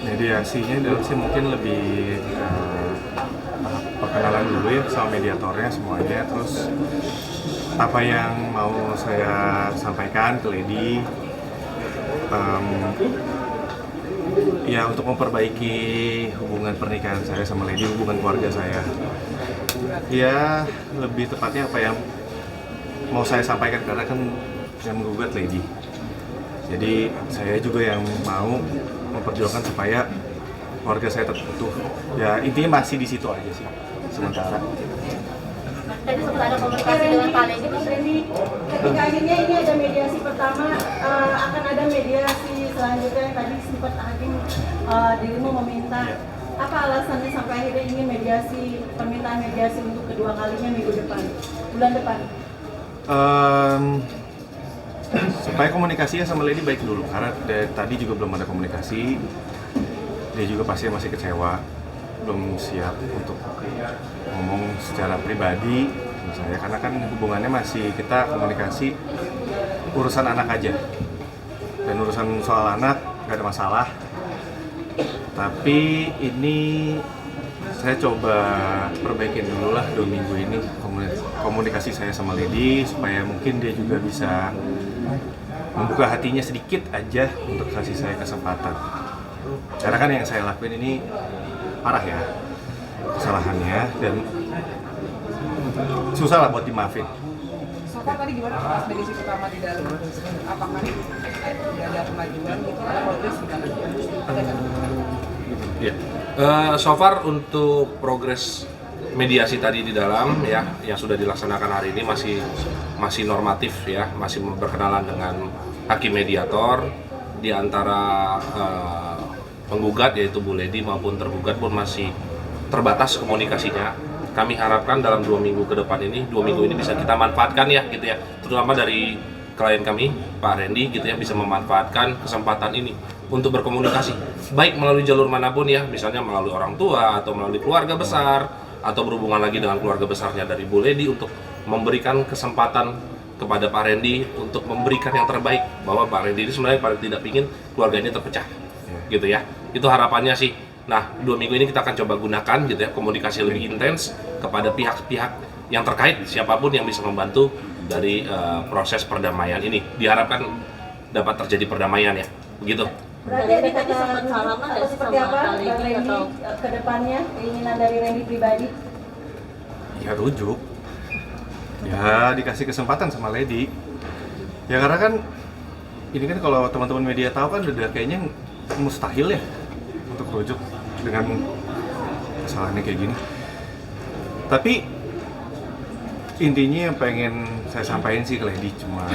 Mediasinya dalam sih mungkin lebih tahap perkenalan dulu ya sama mediatornya semuanya, terus apa yang mau saya sampaikan ke Lady, ya untuk memperbaiki hubungan pernikahan saya sama Lady, hubungan keluarga saya. Ya lebih tepatnya apa yang mau saya sampaikan karena kan yang menggugat Lady. Jadi saya juga yang mau memperjuangkan supaya keluarga saya tetap utuh. Ya intinya masih di situ aja sih sementara. Tadi sempat ada komunikasi dengan Pak Lady, Mas Randy. Ketika akhirnya ini ada mediasi pertama, akan ada mediasi selanjutnya yang tadi sempat hakim dirimu meminta. Apa alasannya sampai akhirnya ingin permintaan mediasi untuk kedua kalinya bulan depan? Supaya komunikasinya sama Lady baik dulu, karena dari tadi juga belum ada komunikasi. Dia juga pasti masih kecewa, belum siap untuk ngomong secara pribadi sama saya, karena kan hubungannya masih kita komunikasi urusan anak aja, dan urusan soal anak gak ada masalah. Tapi ini saya coba perbaikin dulu lah 2 minggu ini komunikasi saya sama Lady, supaya mungkin dia juga bisa membuka hatinya sedikit aja untuk kasih saya kesempatan. Karena kan yang saya lakuin ini parah ya kesalahannya, dan susah lah buat dimaafin. Sofar tadi gimana pas mediasi pertama di dalam? Apakah tidak ada kemajuan gitu? Progres gimana? Ya. So far untuk progres mediasi tadi di dalam ya yang sudah dilaksanakan hari ini masih normatif ya, masih berkenalan dengan hakim mediator di antara penggugat yaitu Bu Lady maupun tergugat pun masih terbatas komunikasinya. Kami harapkan dalam 2 minggu ke depan ini, 2 minggu ini bisa kita manfaatkan ya gitu ya, terutama dari klien kami Pak Randy gitu ya, bisa memanfaatkan kesempatan ini untuk berkomunikasi baik melalui jalur manapun ya, misalnya melalui orang tua atau melalui keluarga besar atau berhubungan lagi dengan keluarga besarnya dari Bu Lady, untuk memberikan kesempatan kepada Pak Randy untuk memberikan yang terbaik, bahwa Pak Randy ini sebenarnya paling tidak ingin keluarga ini terpecah gitu ya, itu harapannya sih. Nah 2 minggu ini kita akan coba gunakan gitu ya, komunikasi lebih intens kepada pihak-pihak yang terkait, siapapun yang bisa membantu dari proses perdamaian ini, diharapkan dapat terjadi perdamaian ya, begitu. Berarti ada tadi sempat salaman atau seperti apa Randy ke depannya, keinginan dari Randy pribadi? Ya rujuk, ya dikasih kesempatan sama Lady. Ya karena kan ini kan kalau teman-teman media tahu kan udah kayaknya mustahil ya untuk rujuk dengan kesalahannya kayak gini. Tapi intinya yang pengen saya sampaikan sih ke Lady cuma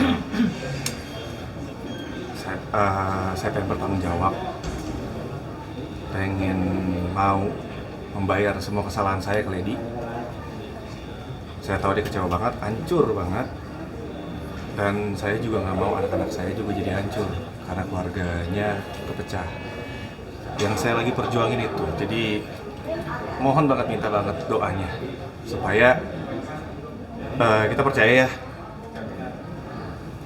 saya pengen bertanggung jawab, pengen mau membayar semua kesalahan saya ke Lady. Saya tahu dia kecewa banget, hancur banget, dan saya juga nggak mau anak-anak saya juga jadi hancur karena keluarganya kepecah. Yang saya lagi perjuangin itu, jadi mohon banget, minta banget doanya supaya kita percaya ya,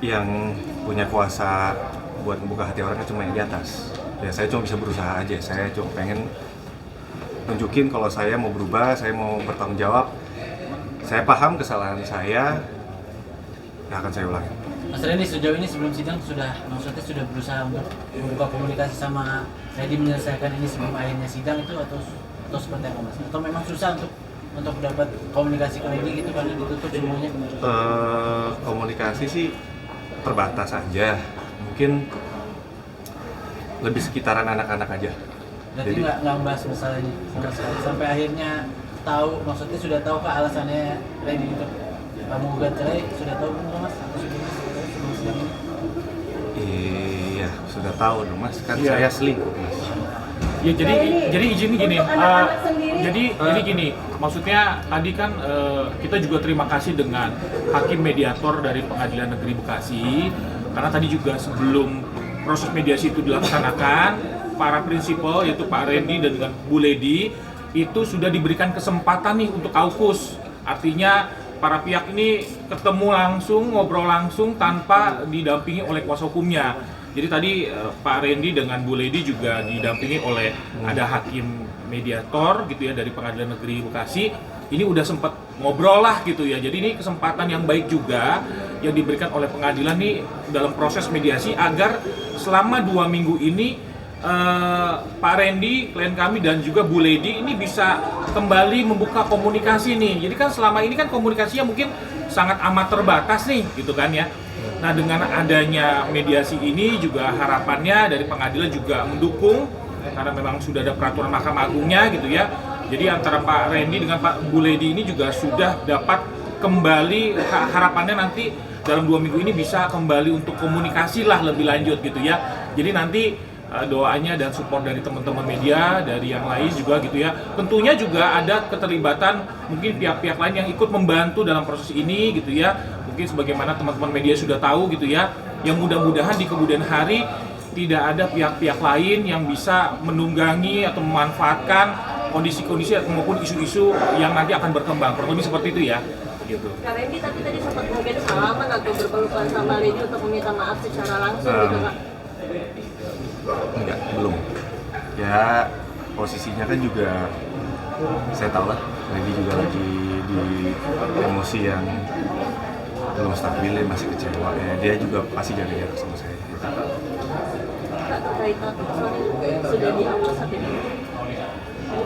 yang punya kuasa buat membuka hati orang kan cuma yang di atas. Ya saya cuma bisa berusaha aja, saya cuma pengen tunjukin kalau saya mau berubah, saya mau bertanggung jawab. Saya paham kesalahan saya, nggak akan saya ulangi. Mas Randy, sejauh ini sebelum sidang maksudnya sudah berusaha untuk membuka komunikasi sama Randy menyelesaikan ini sebelum akhirnya sidang itu, atau seperti apa Mas? Atau memang susah untuk dapat komunikasi ke Randy gitu karena ditutup semuanya? Komunikasi sih terbatas aja, mungkin lebih sekitaran anak-anak aja. Berarti nggak membahas masalahnya sama sekali sampai akhirnya tahu, maksudnya sudah tahu kah alasannya Randy untuk menggugat cerai, sudah tahu belum Mas? Sebelum sidang ini? Iya, sudah tahu dong Mas, kan saya selingkuh Mas. Ya jadi izin gini, Untuk anak-anak sendiri. jadi gini, maksudnya tadi kan kita juga terima kasih dengan hakim mediator dari Pengadilan Negeri Bekasi, karena tadi juga sebelum proses mediasi itu dilaksanakan, para prinsipal yaitu Pak Randy dan dengan Bu Lady itu sudah diberikan kesempatan nih untuk aukus, artinya para pihak ini ketemu langsung, ngobrol langsung tanpa didampingi oleh kuasa hukumnya. Jadi tadi Pak Randy dengan Bu Lady juga didampingi oleh ada hakim mediator gitu ya dari Pengadilan Negeri Bekasi. Ini udah sempat ngobrol lah gitu ya. Jadi ini kesempatan yang baik juga yang diberikan oleh pengadilan nih dalam proses mediasi agar selama 2 minggu ini Pak Randy, klien kami dan juga Bu Lady ini bisa kembali membuka komunikasi nih. Jadi kan selama ini kan komunikasinya mungkin sangat amat terbatas nih gitu kan ya. Nah dengan adanya mediasi ini juga harapannya dari pengadilan juga mendukung karena memang sudah ada peraturan Mahkamah Agungnya gitu ya. Jadi antara Pak Randy dengan Pak Bu Lady ini juga sudah dapat kembali, harapannya nanti dalam 2 minggu ini bisa kembali untuk komunikasi lah lebih lanjut gitu ya. Jadi nanti doanya dan support dari teman-teman media, dari yang lain juga gitu ya. Tentunya juga ada keterlibatan mungkin pihak-pihak lain yang ikut membantu dalam proses ini gitu ya. Mungkin sebagaimana teman-teman media sudah tahu gitu ya. Yang mudah-mudahan di kemudian hari tidak ada pihak-pihak lain yang bisa menunggangi atau memanfaatkan kondisi-kondisi maupun isu-isu yang nanti akan berkembang. Kurang lebih seperti itu ya. Gitu. Kak Randy tadi sempat mungkin salaman atau berpelukan sama Lady untuk meminta maaf secara langsung gitu Kak? Enggak, belum. Ya posisinya kan juga saya tahu lah, Lady juga lagi di emosi yang belum stabil, masih kecewa ya. Dia juga pasti jaga jarak sama saya. Kak, terkait sudah dihapus saat ini?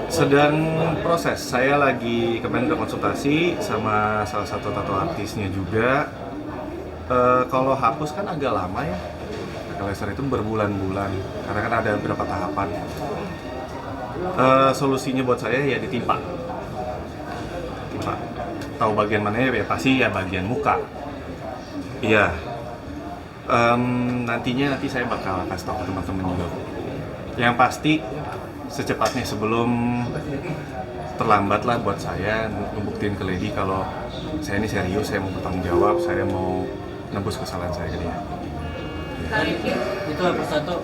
Sedang proses. Saya lagi kemarin udah konsultasi sama salah satu tato artisnya juga. Kalau hapus kan agak lama ya. Laser itu berbulan-bulan karena kan ada beberapa tahapan. Solusinya buat saya ya ditimpa. Tahu bagian mana ya pasti ya bagian muka. Iya. Nanti saya bakal kasih tahu ke teman-teman juga. Yang pasti secepatnya sebelum terlambat lah buat saya ngebuktiin ke Lady kalau saya ini serius, saya mau bertanggung jawab, saya mau nebus kesalahan saya ke dia. Itu persatu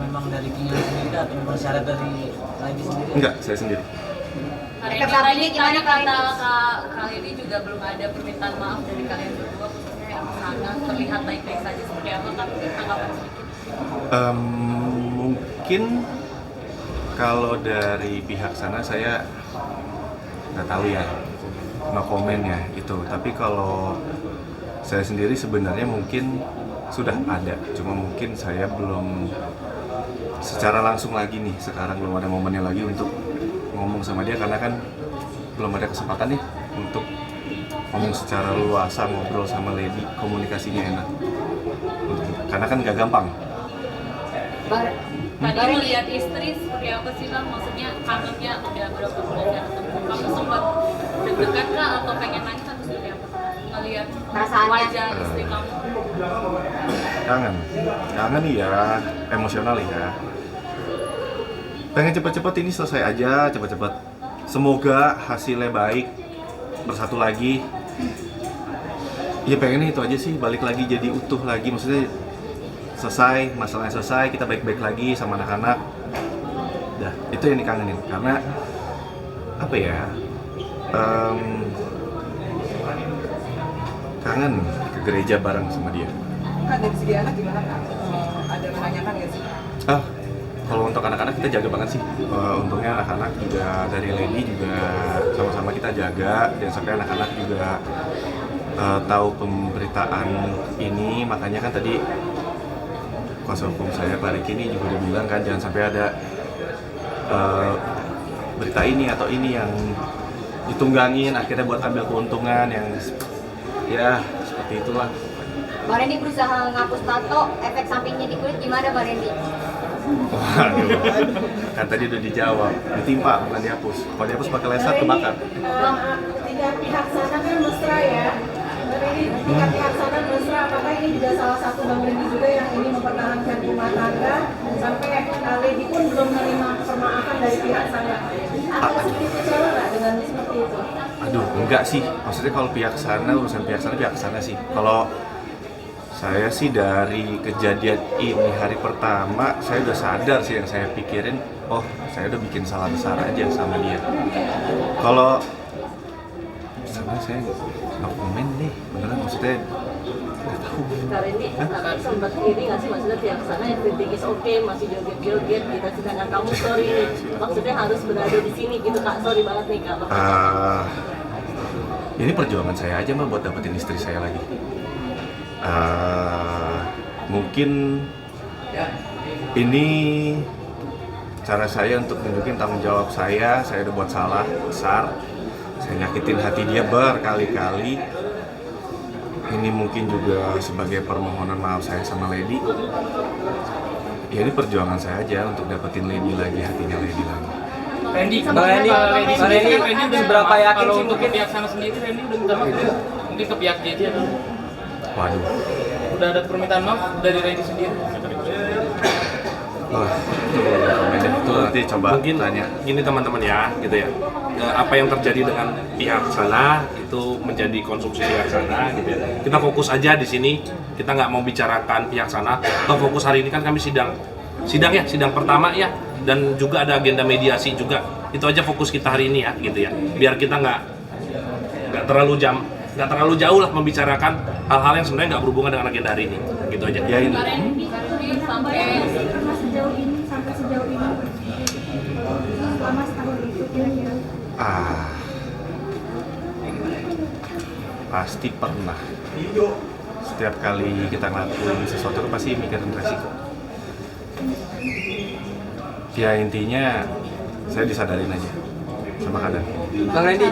memang dari Kinyo sendiri atau memang syarat dari Lady sendiri? Enggak, saya sendiri. Tadi gimana kata Kak Lady juga belum ada permintaan maaf dari kalian berdua, khususnya yang sana terlihat baik-baik saja, seperti apa kan tanggapan sedikit? Mungkin kalau dari pihak sana saya nggak tahu ya, no comment ya itu. Tapi kalau saya sendiri sebenarnya mungkin sudah ada, cuma mungkin saya belum secara langsung lagi nih, sekarang belum ada momennya lagi untuk ngomong sama dia karena kan belum ada kesempatan nih untuk ngomong secara luasa, ngobrol sama Lady, komunikasinya enak karena kan nggak gampang. Tadi melihat istri seperti apa sih Bang? Maksudnya kangennya udah berapa bulan gak ketemu? Kamu sempat deg-degan kah atau pengen nangis atau seperti apa? Ngelihat wajah istri kamu? Kangen ya, emosional ya. Pengen cepet-cepet ini selesai aja, cepet-cepet. Semoga hasilnya baik, bersatu lagi. Ya pengennya itu aja sih, balik lagi jadi utuh lagi, maksudnya selesai, masalahnya selesai, kita baik-baik lagi sama anak-anak. Dah, itu yang dikangenin. Karena apa ya? Kangen ke gereja bareng sama dia. Kak, dari segi anak gimana Kak? Ada menanyakan nggak sih? Kalau untuk anak-anak kita jaga banget sih. Untungnya anak-anak juga dari Lady juga sama-sama kita jaga, dan sampai anak-anak juga tahu pemberitaan ini. Makanya kan tadi kuasa hukum saya Pak Riki ini juga udah bilang kan jangan sampai ada berita ini atau ini yang ditunggangin akhirnya buat ambil keuntungan yang ya seperti itulah. Mbak Randy berusaha ngapus tato, efek sampingnya di kulit gimana Mbak Randy? Waduh, kan tadi udah dijawab, ditimpa bukan dihapus. Kalau dihapus pakai laser kebakar. Tiga pihak sana kan mesra ya. Jadi tiga pihak sana mesra, apakah ini juga salah satu Bang Randy juga yang ingin mempertahankan rumah tangga sampai Lady pun belum menerima permaafan dari pihak sana. Ada sedikit kecewa nggak dengan seperti itu? Aduh, enggak sih. Maksudnya kalau pihak sana, urusan pihak sana sih. Kalau saya sih dari kejadian ini hari pertama, saya udah sadar sih yang saya pikirin, oh saya udah bikin salah besar aja sama dia. Kalau sama saya nggak komen nih, beneran maksudnya Karena ini sempat ini nggak sih, maksudnya pihak sana everything is okay, masih joget-joget gitu, sedangkan kamu sorry nih, maksudnya harus berada di sini gitu kak, sorry banget nih kak. Ini perjuangan saya aja mah buat dapetin istri saya lagi. Mungkin ini cara saya untuk nunjukin tanggung jawab saya udah buat salah besar, saya nyakitin hati dia berkali-kali. Ini mungkin juga sebagai permohonan maaf saya sama Lady. Ya ini perjuangan saya aja untuk dapetin Lady lagi, hatinya Lady lagi. Randy seberapa yakin sih mungkin pihak sana sendiri Randy udah minta maaf mungkin ke pihak JJ atau Waduh. udah ada permintaan maaf dari Randy sendiri? Itu nanti coba mungkin tanya. gini teman-teman ya, gitu ya. Apa yang terjadi dengan pihak sana itu menjadi konsumsi pihak sana, gitu ya. Kita fokus aja di sini. Kita nggak mau bicarakan pihak sana. Kita fokus hari ini kan kami sidang pertama ya, dan juga ada agenda mediasi juga. Itu aja fokus kita hari ini ya, gitu ya. Biar kita nggak terlalu jauh lah membicarakan hal-hal yang sebenarnya nggak berhubungan dengan agenda hari ini. Gitu aja. Ya ini. Sampai sejauh ini selama setahun itu kira-kira Pasti pernah. Setiap kali kita ngelakuin sesuatu itu pasti mikirin resiko. Ya intinya saya disadarin aja sama keadaan. Bang Randy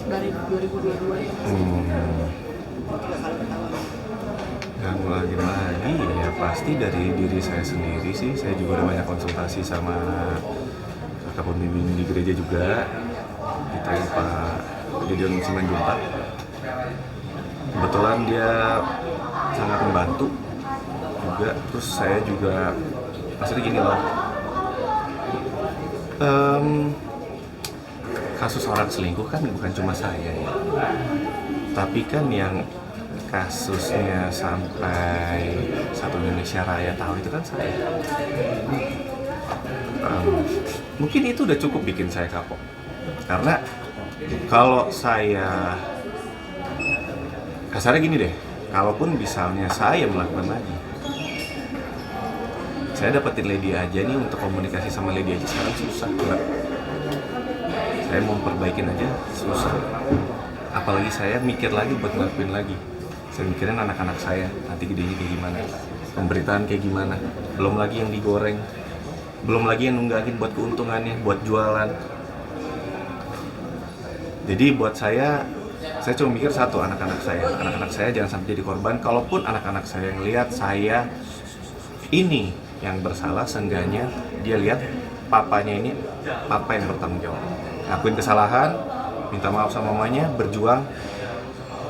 Dari 2022 Ganggu lagi ya pasti dari diri saya sendiri sih. Saya juga udah banyak konsultasi sama kakak pembimbing di gereja juga. Kita Pak Gideon Simanjuntak. Kebetulan dia sangat membantu juga. Terus saya juga maksudnya gini loh. Kasus orang selingkuh kan bukan cuma saya ya. Tapi kan yang kasusnya sampai satu Indonesia Raya tahu itu kan saya. Mungkin itu udah cukup bikin saya kapok. Karena kalau saya kasarnya gini deh, kalaupun misalnya saya melakukan lagi, saya dapetin Lady aja nih, untuk komunikasi sama Lady aja sekarang susah banget. Saya mau perbaikin aja susah. Apalagi saya mikir lagi buat ngelakuin lagi. Saya mikirin anak-anak saya, nanti gedenya kayak gimana, pemberitaan kayak gimana, belum lagi yang digoreng, belum lagi yang nunggangin buat keuntungannya, buat jualan. Jadi buat saya cuma mikir satu, anak-anak saya jangan sampai jadi korban. Kalaupun anak-anak saya ngelihat saya ini yang bersalah, seenggaknya dia lihat papanya ini papa yang bertanggung jawab, ngakuin kesalahan, minta maaf sama mamanya, berjuang,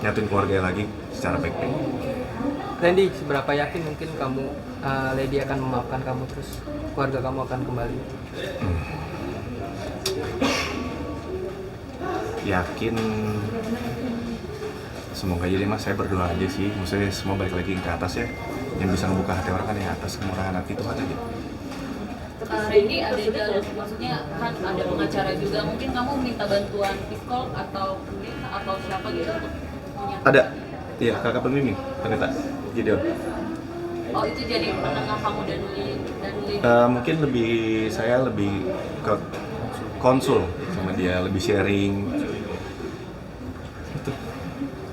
nyatuin keluarga lagi secara baik-baik. Randy, seberapa yakin mungkin kamu Lady akan memaafkan kamu, terus keluarga kamu akan kembali? Yakin, semoga jadi mas, saya berdoa aja sih, maksudnya semua balik lagi ke atas ya. Yang bisa membuka hati orang kan yang atas, kemurahan hati Tuhan aja. Randy ada jalur, maksudnya kan ada pengacara juga, mungkin kamu minta bantuan psikolog atau pendeta atau siapa gitu untuk menyatakan? Ada, iya kakak pembimbing, pendeta Gideon. Oh itu jadi penengah kamu dan Lily? Mungkin saya lebih ke konsul sama dia, lebih sharing. Itu.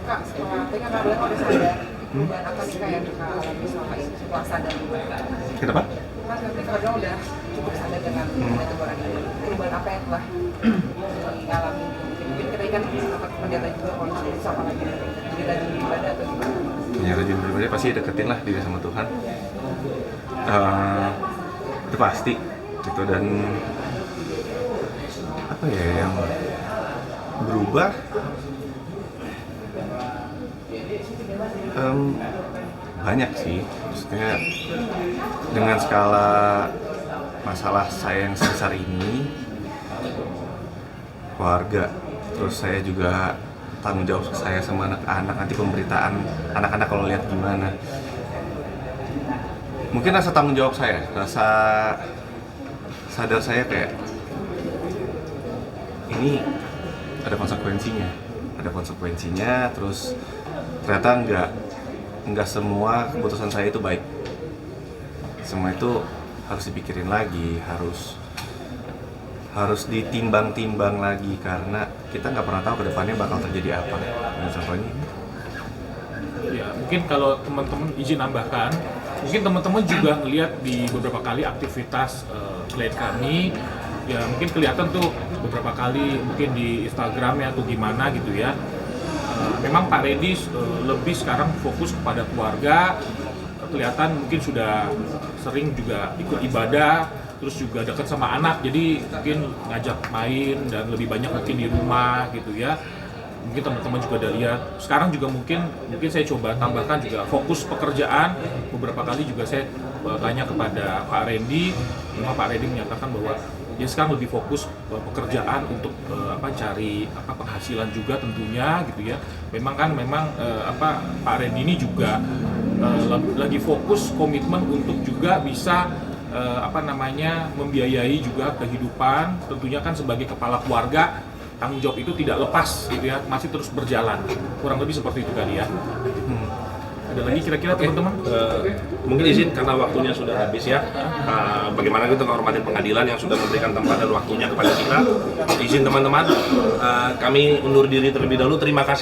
Kak, setelah kalian udah sadar perubahan apa nih kak yang kak alami selama ini setelah sadar? Kenapa? Mas nanti kalian udah cukup sadar dengan ada teguran ini. Perubahan apa yang telah dialami? Mungkin kita kan sempat pendeta juga konsul sama lagi, jadi lagi ibadah atau gimana? Ya rajin beribadah pasti deketin lah diri sama Tuhan. Itu pasti gitu. Dan apa ya yang berubah, banyak sih, maksudnya dengan skala masalah saya yang sebesar ini, keluarga, terus saya juga tanggung jawab saya sama anak-anak, nanti pemberitaan anak-anak kalau lihat gimana. Mungkin rasa tanggung jawab saya, rasa sadar saya kayak ini ada konsekuensinya, ada konsekuensinya. Terus ternyata nggak semua keputusan saya itu baik. Semua itu harus dipikirin lagi, harus ditimbang-timbang lagi, karena kita nggak pernah tahu kedepannya bakal terjadi apa. Dan contohnya Ya, mungkin kalau teman-teman izin nambahkan, mungkin teman-teman juga ngelihat di beberapa kali aktivitas klien kami, ya mungkin kelihatan tuh beberapa kali mungkin di Instagramnya atau gimana gitu ya. Memang Pak Reddy lebih sekarang fokus kepada keluarga, kelihatan mungkin sudah sering juga ikut ibadah, terus juga dekat sama anak, jadi mungkin ngajak main dan lebih banyak mungkin di rumah gitu ya. Mungkin teman-teman juga udah lihat. Sekarang juga mungkin saya coba tambahkan juga fokus pekerjaan. Beberapa kali juga saya tanya kepada Pak Randy, memang Pak Randy menyatakan bahwa dia sekarang lebih fokus pekerjaan untuk cari penghasilan juga tentunya gitu ya. Memang Pak Randy ini juga lagi fokus komitmen untuk juga bisa membiayai juga kehidupan, tentunya kan sebagai kepala keluarga tanggung jawab itu tidak lepas gitu ya, masih terus berjalan, kurang lebih seperti itu kali ya. Ada lagi kira-kira teman-teman? Mungkin izin karena waktunya sudah habis ya. Bagaimana kita menghormati pengadilan yang sudah memberikan tempat dan waktunya kepada kita. Izin teman-teman, kami undur diri terlebih dahulu. Terima kasih